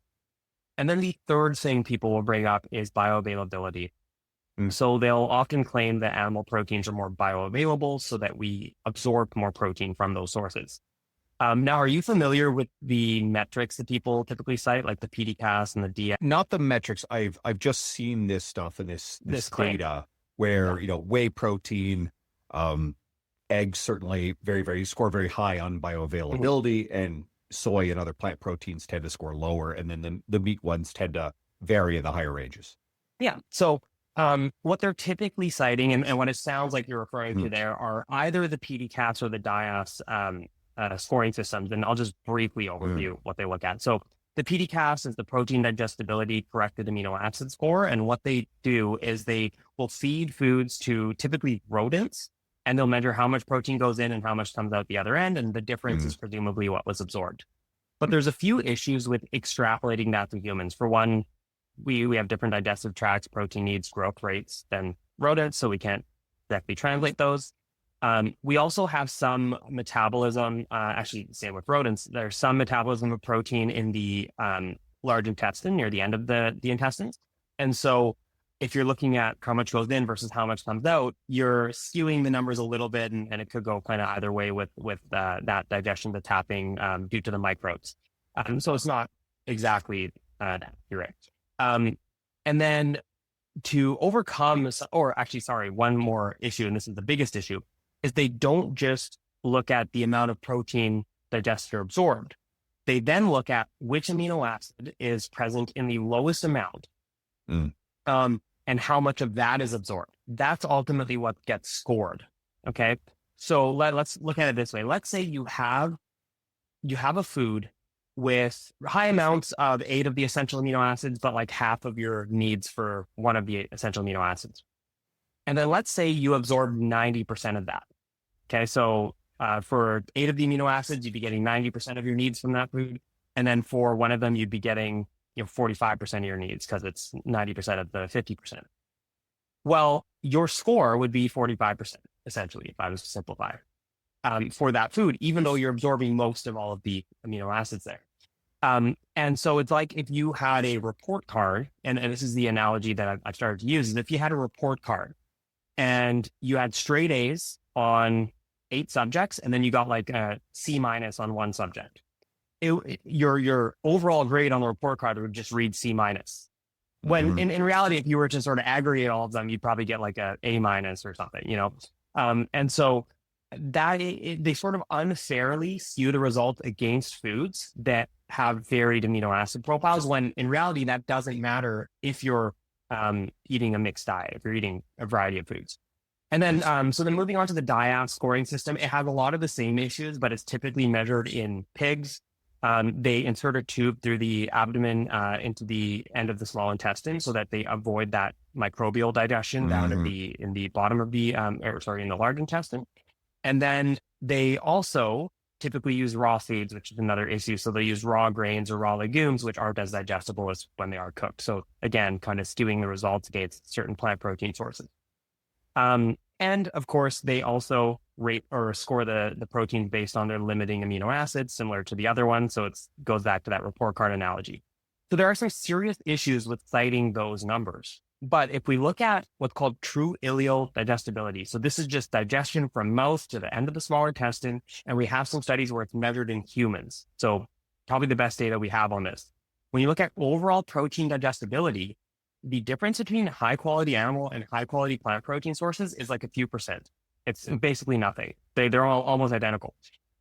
And then the third thing people will bring up is bioavailability. So they'll often claim that animal proteins are more bioavailable so that we absorb more protein from those sources. Now, are you familiar with the metrics that people typically cite, like the PDCAS and the DS? Not the metrics. I've just seen this stuff and this data where, whey protein, eggs certainly score very high on bioavailability, and soy and other plant proteins tend to score lower, and then the meat ones tend to vary in the higher ranges. Yeah. So what they're typically citing, and what it sounds like you're referring to there, are either the PDCAS or the DIAS scoring systems. And I'll just briefly overview what they look at. So the PDCAS is the protein digestibility corrected amino acid score. And what they do is they will feed foods to typically rodents, and they'll measure how much protein goes in and how much comes out the other end. And the difference is presumably what was absorbed. But there's a few issues with extrapolating that to humans. For one, we have different digestive tracts, protein needs, growth rates than rodents, so we can't directly translate those. We also have some metabolism, actually same with rodents, there's some metabolism of protein in the large intestine near the end of the intestines. And so if you're looking at how much goes in versus how much comes out, you're skewing the numbers a little bit, and it could go kind of either way with that digestion that's happening due to the microbes. So it's not exactly accurate. And then to overcome, one more issue, and this is the biggest issue, is they don't just look at the amount of protein digested or absorbed. They then look at which amino acid is present in the lowest amount, and how much of that is absorbed. That's ultimately what gets scored. Okay. So let's look at it this way. Let's say you have a food with high amounts of 8 of the essential amino acids, but like half of your needs for one of the essential amino acids. And then let's say you absorb 90% of that. Okay. So for 8 of the amino acids, you'd be getting 90% of your needs from that food. And then for one of them, you'd be getting 45% of your needs because it's 90% of the 50%. Well, your score would be 45%, essentially, if I was to simplify for that food, even though you're absorbing most of all of the amino acids there. And so it's like if you had a report card, and this is the analogy that I've started to use, is if you had a report card and you had straight A's on 8 subjects, and then you got like a C- on one subject. Your overall grade on the report card would just read C-. When in reality, if you were to sort of aggregate all of them, you'd probably get like a A- or something, And so they sort of unfairly skew the results against foods that have varied amino acid profiles, when in reality that doesn't matter if you're eating a mixed diet, if you're eating a variety of foods. And then, so then moving on to the DIAF scoring system, it has a lot of the same issues, but it's typically measured in pigs. They insert a tube through the abdomen into the end of the small intestine so that they avoid that microbial digestion down in the bottom of the, in the large intestine. And then they also typically use raw foods, which is another issue. So they use raw grains or raw legumes, which aren't as digestible as when they are cooked. So again, kind of skewing the results against certain plant protein sources. And of course, they also rate or score the proteins based on their limiting amino acids, similar to the other one. So it goes back to that report card analogy. So there are some serious issues with citing those numbers. But if we look at what's called true ileal digestibility, so this is just digestion from mouth to the end of the small intestine, and we have some studies where it's measured in humans. So probably the best data we have on this. When you look at overall protein digestibility, the difference between high quality animal and high quality plant protein sources is like a few percent. It's basically nothing. They're all almost identical.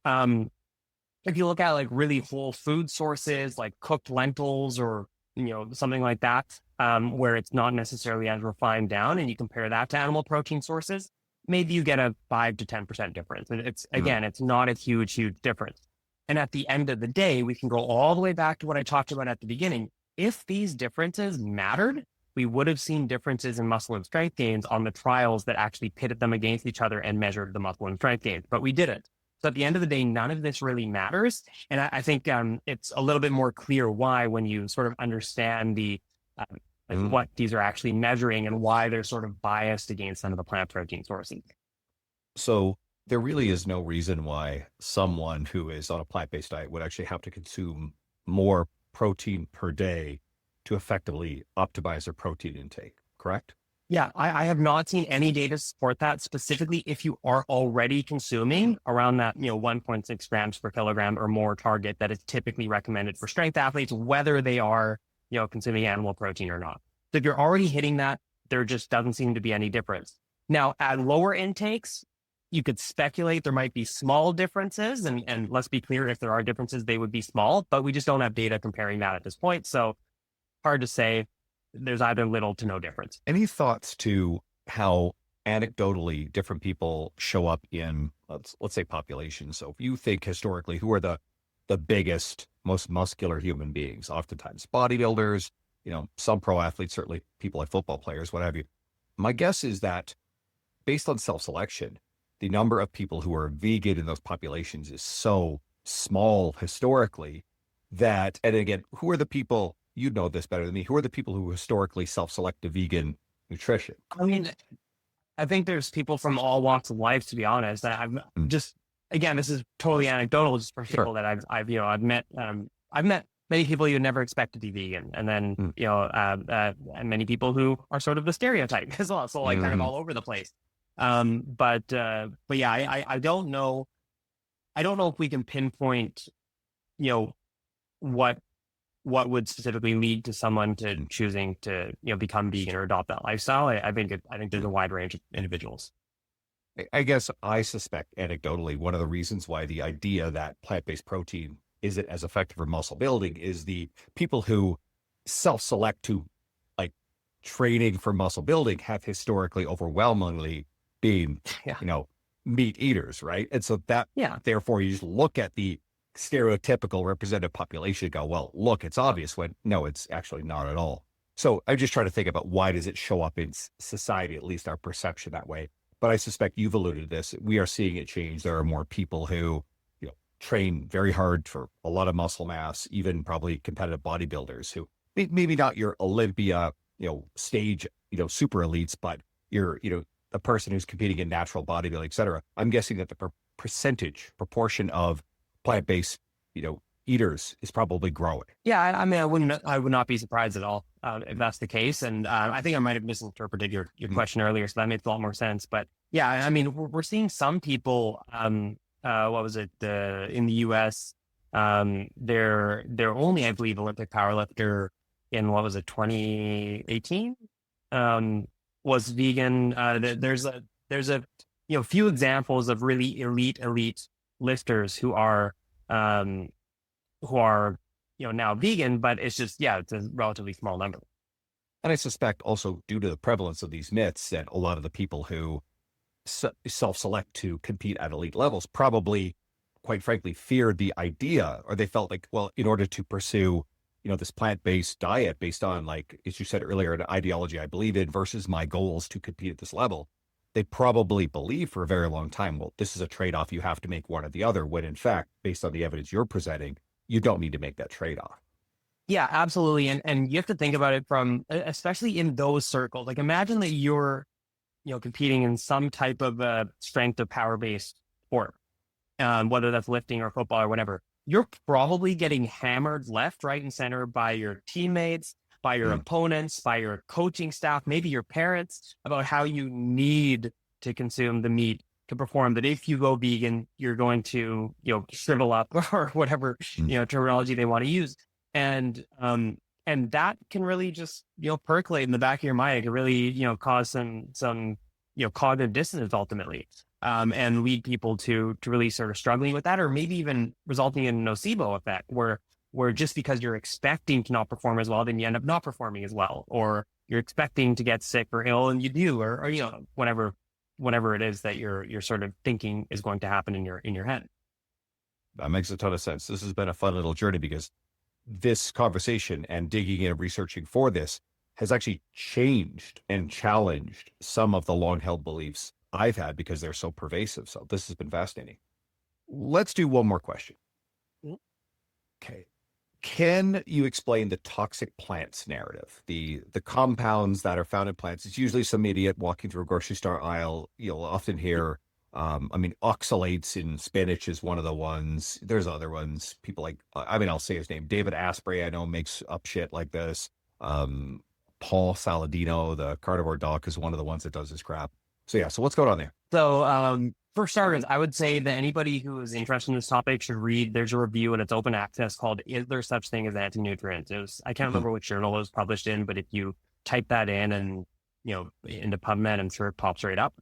If you look at like really whole food sources, like cooked lentils or, something like that, where it's not necessarily as refined down, and you compare that to animal protein sources, maybe you get a 5 to 10% difference. And it's not a huge difference. And at the end of the day, we can go all the way back to what I talked about at the beginning. If these differences mattered, we would have seen differences in muscle and strength gains on the trials that actually pitted them against each other and measured the muscle and strength gains, but we didn't. So at the end of the day, none of this really matters. And I think it's a little bit more clear why when you sort of understand what these are actually measuring and why they're sort of biased against some of the plant protein sources. So there really is no reason why someone who is on a plant-based diet would actually have to consume more protein per day to effectively optimize their protein intake, correct? Yeah, I have not seen any data support that, specifically if you are already consuming around that, 1.6 grams per kilogram or more target that is typically recommended for strength athletes, whether they are, consuming animal protein or not. So if you're already hitting that, there just doesn't seem to be any difference. Now, at lower intakes, you could speculate there might be small differences, and let's be clear, if there are differences, they would be small, but we just don't have data comparing that at this point. So hard to say. There's either little to no difference. Any thoughts to how anecdotally different people show up in, let's say, populations? So if you think historically, who are the biggest, most muscular human beings? Oftentimes bodybuilders, some pro athletes, certainly people like football players, what have you. My guess is that based on self-selection, the number of people who are vegan in those populations is so small historically that, and again, who are the people, you know this better than me, who are the people who historically self-select to vegan nutrition? I mean, I think there's people from all walks of life, to be honest. I've just, again, this is totally anecdotal, just for people that I've met. I've met many people you'd never expect to be vegan, and then and many people who are sort of the stereotype as well. So like kind of all over the place. But yeah, I don't know. I don't know if we can pinpoint, what would specifically lead to someone to choosing to, become vegan or adopt that lifestyle. I think there's a wide range of individuals. I guess I suspect anecdotally, one of the reasons why the idea that plant-based protein isn't as effective for muscle building is the people who self-select to like training for muscle building have historically overwhelmingly been, meat eaters, right? And so that, therefore you just look at the stereotypical representative population, go, well, look, it's obvious, when no, it's actually not at all. So I'm just trying to think about why does it show up in society, at least our perception that way. But I suspect you've alluded to this. We are seeing it change. There are more people who, train very hard for a lot of muscle mass, even probably competitive bodybuilders who maybe not your Olympia, stage, super elites, but you're, a person who's competing in natural bodybuilding, et cetera. I'm guessing that the proportion of plant-based, eaters is probably growing. Yeah, I mean, I would not be surprised at all if that's the case. And I think I might have misinterpreted your question earlier, so that makes a lot more sense. But yeah, I mean, we're seeing some people. What was it in the U.S.? They're only, I believe, Olympic powerlifter in 2018 was vegan. There's a few examples of really elite lifters um, who are, now vegan, but it's just, it's a relatively small number. And I suspect also due to the prevalence of these myths that a lot of the people who self-select to compete at elite levels probably, quite frankly, feared the idea, or they felt like, well, in order to pursue, this plant-based diet based on, like, as you said earlier, an ideology I believe in versus my goals to compete at this level, they probably believe for a very long time, well, this is a trade-off. You have to make one or the other, when in fact, based on the evidence you're presenting, you don't need to make that trade-off. Yeah, absolutely. And you have to think about it from, especially in those circles. Like imagine that you're, competing in some type of strength or power-based sport, whether that's lifting or football or whatever. You're probably getting hammered left, right, and center by your teammates, by your opponents, by your coaching staff, maybe your parents, about how you need to consume the meat to perform. That if you go vegan, you're going to, shrivel up or whatever, terminology they want to use. And that can really just, percolate in the back of your mind. It can really, cause some, cognitive dissonance ultimately, and lead people to really sort of struggling with that, or maybe even resulting in a nocebo effect where just because you're expecting to not perform as well, then you end up not performing as well, or you're expecting to get sick or ill and you do, or whatever it is that you're sort of thinking is going to happen in your head. That makes a ton of sense. This has been a fun little journey because this conversation and digging in and researching for this has actually changed and challenged some of the long held beliefs I've had because they're so pervasive. So this has been fascinating. Let's do one more question. Okay. Can you explain the toxic plants narrative? The compounds that are found in plants. It's usually some idiot walking through a grocery store aisle. You'll often hear, oxalates in spinach is one of the ones. There's other ones. People like, I'll say his name. David Asprey, I know, makes up shit like this. Paul Saladino, the carnivore doc, is one of the ones that does this crap. So yeah, so what's going on there? So for starters, I would say that anybody who is interested in this topic should read, there's a review and it's open access called "Is There Such Thing as Anti-Nutrients?" I can't remember which journal it was published in, but if you type that in and, into PubMed, I'm sure it pops right up.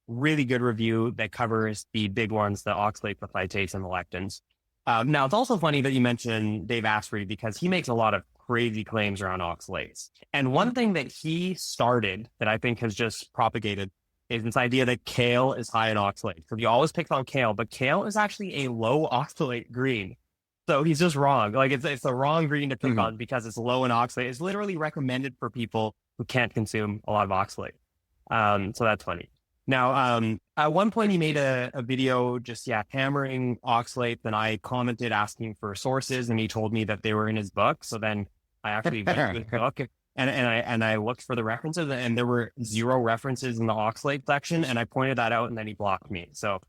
Really good review that covers the big ones, the oxalate, the phytates, and the lectins. Now, it's also funny that you mentioned Dave Asprey because he makes a lot of crazy claims around oxalates. And one thing that he started that I think has just propagated is this idea that kale is high in oxalate. So he always picks on kale, but kale is actually a low oxalate green. So he's just wrong. Like it's the wrong green to pick on because it's low in oxalate. It's literally recommended for people who can't consume a lot of oxalate. So that's funny. Now, at one point he made a video just, hammering oxalate. Then I commented asking for sources and he told me that they were in his book. So then I actually went to his book and I looked for the references and there were 0 references in the oxalate section. And I pointed that out and then he blocked me. So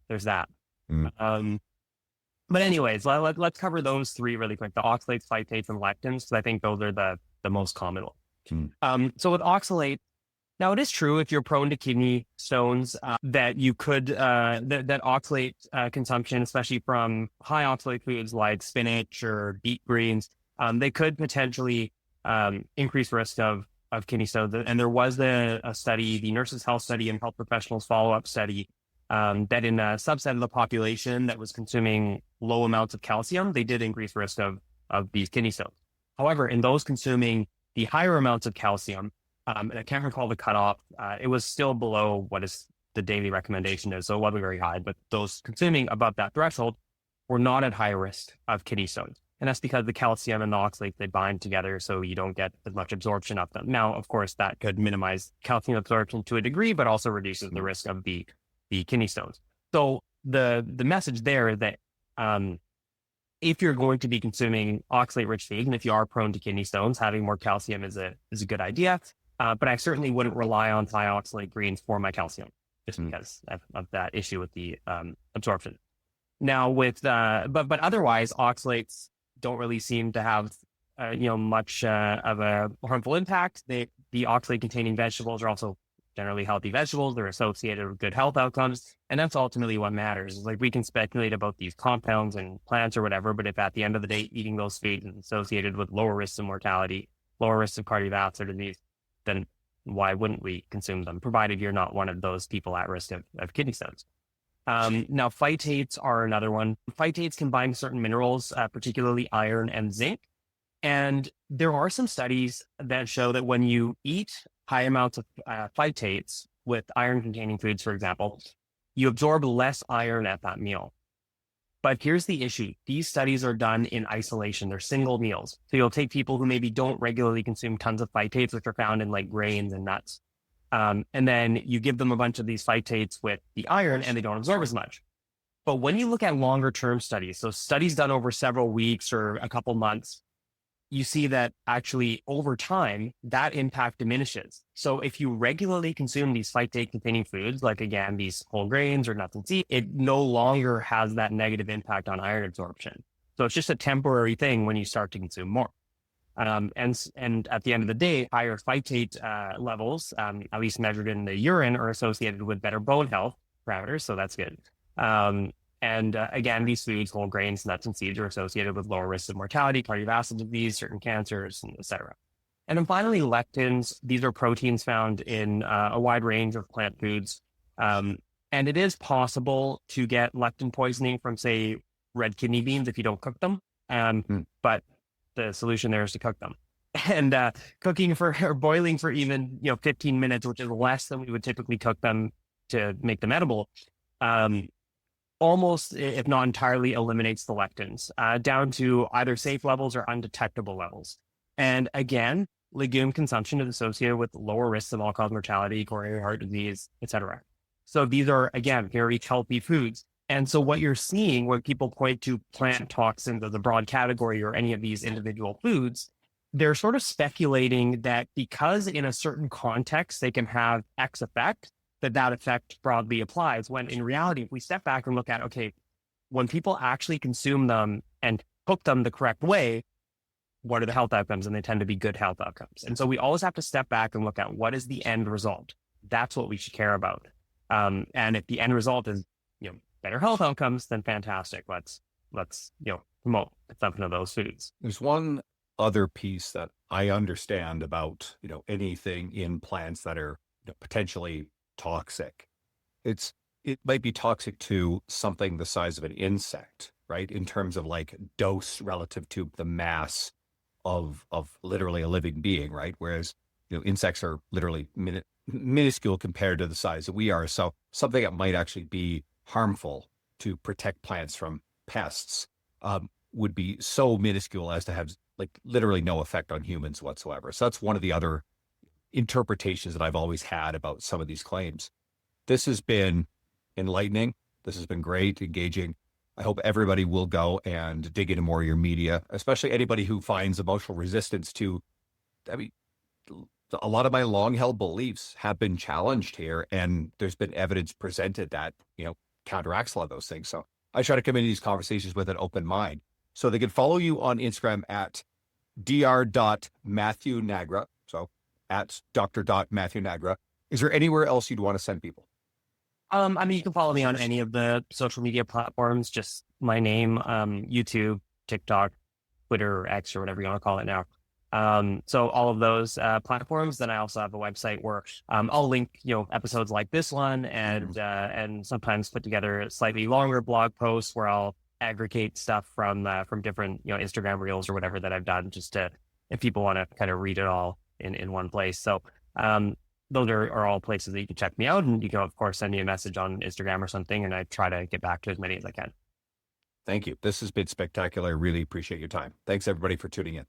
there's that. But anyways, let's cover those 3 really quick: the oxalates, phytates, and lectins, because I think those are the most common ones. So with oxalate, now, it is true if you're prone to kidney stones that you could, that oxalate consumption, especially from high oxalate foods like spinach or beet greens, they could potentially increase risk of kidney stones. And there was a study, the Nurses' Health Study and Health Professionals Follow-Up Study, that in a subset of the population that was consuming low amounts of calcium, they did increase risk of these kidney stones. However, in those consuming the higher amounts of calcium, and I can't recall the cutoff. It was still below what is the daily recommendation is, so it wasn't very high. But those consuming above that threshold were not at high risk of kidney stones, and that's because the calcium and the oxalate, they bind together, so you don't get as much absorption of them. Now, of course, that could minimize calcium absorption to a degree, but also reduces the risk of the kidney stones. So the message there is that if you're going to be consuming oxalate-rich feed, and if you are prone to kidney stones, having more calcium is a good idea. But I certainly wouldn't rely on high oxalate greens for my calcium, just because of that issue with the absorption. Now, with but otherwise, oxalates don't really seem to have much of a harmful impact. The oxalate-containing vegetables are also generally healthy vegetables. They're associated with good health outcomes, and that's ultimately what matters. It's like we can speculate about these compounds and plants or whatever, but if at the end of the day eating those foods is associated with lower risks of mortality, lower risks of cardiovascular disease, then why wouldn't we consume them, provided you're not one of those people at risk of kidney stones? Now, phytates are another one. Phytates combine certain minerals, particularly iron and zinc. And there are some studies that show that when you eat high amounts of phytates with iron-containing foods, for example, you absorb less iron at that meal. But here's the issue. These studies are done in isolation. They're single meals. So you'll take people who maybe don't regularly consume tons of phytates, which are found in like grains and nuts. And then you give them a bunch of these phytates with the iron and they don't absorb as much. But when you look at longer term studies, so studies done over several weeks or a couple months, you see that actually over time, that impact diminishes. So if you regularly consume these phytate containing foods, like again, these whole grains or nuts and seeds, it no longer has that negative impact on iron absorption. So it's just a temporary thing when you start to consume more. And at the end of the day, higher phytate levels, at least measured in the urine, are associated with better bone health parameters. So that's good. Again, these foods, whole grains, nuts, and seeds, are associated with lower risks of mortality, cardiovascular disease, certain cancers, et cetera. And then finally, lectins. These are proteins found in a wide range of plant foods. And it is possible to get lectin poisoning from, say, red kidney beans if you don't cook them. But the solution there is to cook them. And cooking for or boiling for even 15 minutes, which is less than we would typically cook them to make them edible, almost, if not entirely, eliminates the lectins down to either safe levels or undetectable levels. And again, legume consumption is associated with lower risks of all-cause mortality, coronary heart disease, etc. So these are, again, very healthy foods. And so what you're seeing when people point to plant toxins as a broad category or any of these individual foods, they're sort of speculating that because in a certain context they can have X effect, that effect broadly applies, when in reality, if we step back and look at, okay, when people actually consume them and cook them the correct way, what are the health outcomes? And they tend to be good health outcomes. And so we always have to step back and look at what is the end result. That's what we should care about. And if the end result is, better health outcomes, then fantastic. Let's promote consumption of those foods. There's one other piece that I understand about, anything in plants that are potentially toxic. It might be toxic to something the size of an insect, right? In terms of like dose relative to the mass of literally a living being, right? Whereas, insects are literally minuscule compared to the size that we are. So something that might actually be harmful to protect plants from pests would be so minuscule as to have like literally no effect on humans whatsoever. So that's one of the other interpretations that I've always had about some of these claims. This has been enlightening. This has been great, engaging. I hope everybody will go and dig into more of your media, especially anybody who finds emotional resistance to, a lot of my long held beliefs have been challenged here, and there's been evidence presented that, counteracts a lot of those things. So I try to come into these conversations with an open mind. So they can follow you on Instagram at dr.matthewnagra. So at dr.matthewnagra. Is there anywhere else you'd want to send people? You can follow me on any of the social media platforms, just my name, YouTube, TikTok, Twitter, or X, or whatever you want to call it now. So all of those platforms. Then I also have a website where I'll link, episodes like this one and sometimes put together slightly longer blog posts where I'll aggregate stuff from different, Instagram reels or whatever that I've done, just to, if people want to kind of read it all in one place. So those are all places that you can check me out, and you can of course send me a message on Instagram or something, and I try to get back to as many as I can. Thank you. This has been spectacular. I really appreciate your time. Thanks everybody for tuning in.